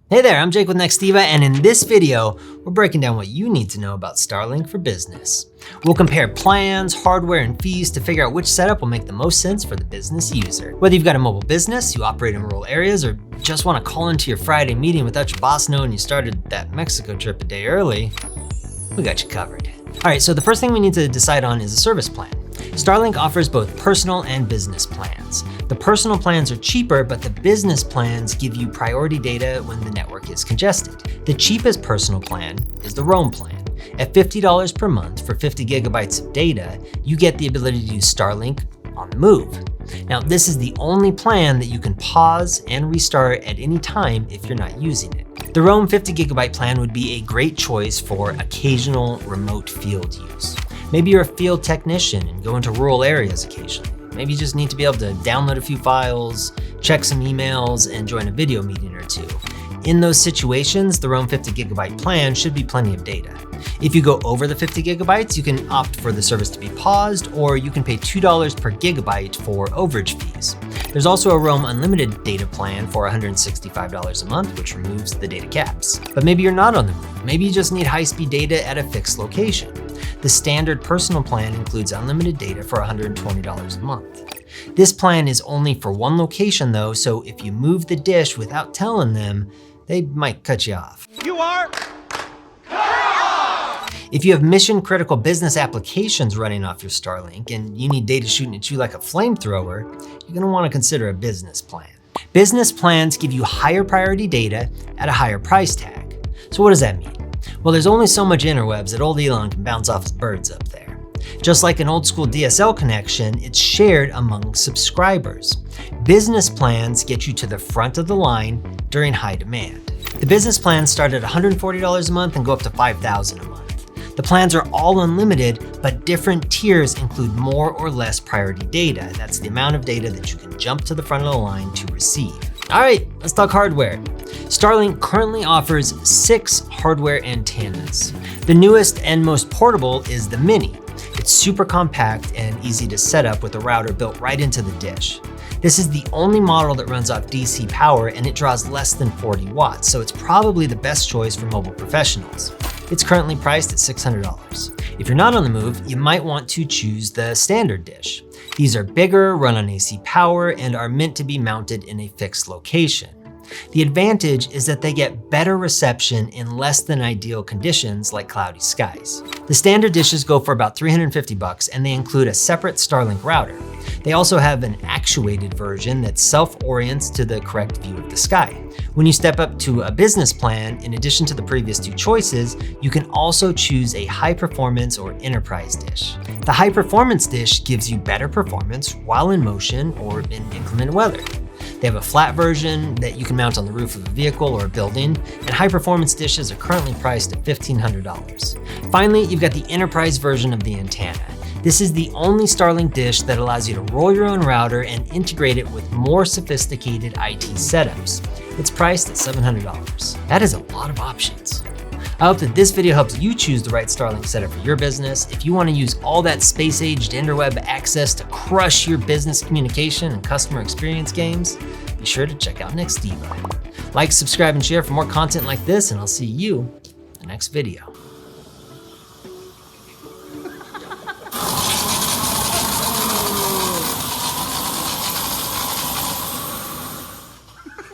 Hey there, I'm Jake with Nextiva, and in this video, we're breaking down what you need to know about Starlink for business. We'll compare plans, hardware, and fees to figure out which setup will make the most sense for the business user. Whether you've got a mobile business, you operate in rural areas, or just want to call into your Friday meeting without your boss knowing you started that Mexico trip a day early, we got you covered. All right, so the first thing we need to decide on is a service plan. Starlink offers both personal and business plans. The personal plans are cheaper, but the business plans give you priority data when the network is congested. The cheapest personal plan is the Roam plan. At $50 per month for 50 gigabytes of data, you get the ability to use Starlink on the move. Now, this is the only plan that you can pause and restart at any time if you're not using it. The Roam 50 gigabyte plan would be a great choice for occasional remote field use. Maybe you're a field technician and go into rural areas occasionally. Maybe you just need to be able to download a few files, check some emails, and join a video meeting or two. In those situations, the Roam 50 gigabyte plan should be plenty of data. If you go over the 50 gigabytes, you can opt for the service to be paused, or you can pay $2 per gigabyte for overage fees. There's also a Roam Unlimited data plan for $165 a month, which removes the data caps. But maybe you're not on the move. Maybe you just need high-speed data at a fixed location. The standard personal plan includes unlimited data for $120 a month. This plan is only for one location though, so if you move the dish without telling them, they might cut you off. You are? If you have mission-critical business applications running off your Starlink and you need data shooting at you like a flamethrower, you're gonna wanna consider a business plan. Business plans give you higher priority data at a higher price tag. So what does that mean? Well, there's only so much interwebs that old Elon can bounce off his birds up there. Just like an old school DSL connection, it's shared among subscribers. Business plans get you to the front of the line during high demand. The business plans start at $140 a month and go up to $5,000 a month. The plans are all unlimited, but different tiers include more or less priority data. That's the amount of data that you can jump to the front of the line to receive. All right, let's talk hardware. Starlink currently offers 6 hardware antennas. The newest and most portable is the Mini. It's super compact and easy to set up with a router built right into the dish. This is the only model that runs off DC power and it draws less than 40 watts, so it's probably the best choice for mobile professionals. It's currently priced at $600. If you're not on the move, you might want to choose the standard dish. These are bigger, run on AC power, and are meant to be mounted in a fixed location. The advantage is that they get better reception in less than ideal conditions like cloudy skies. The standard dishes go for about $350 and they include a separate Starlink router. They also have an actuated version that self-orients to the correct view of the sky. When you step up to a business plan, in addition to the previous 2 choices, you can also choose a high performance or enterprise dish. The high performance dish gives you better performance while in motion or in inclement weather. They have a flat version that you can mount on the roof of a vehicle or a building, and high-performance dishes are currently priced at $1,500. Finally, you've got the enterprise version of the antenna. This is the only Starlink dish that allows you to roll your own router and integrate it with more sophisticated IT setups. It's priced at $700. That is a lot of options. I hope that this video helps you choose the right Starlink setup for your business. If you want to use all that space-aged interweb access to crush your business communication and customer experience games, be sure to check out Nextiva. Like, subscribe, and share for more content like this, and I'll see you in the next video.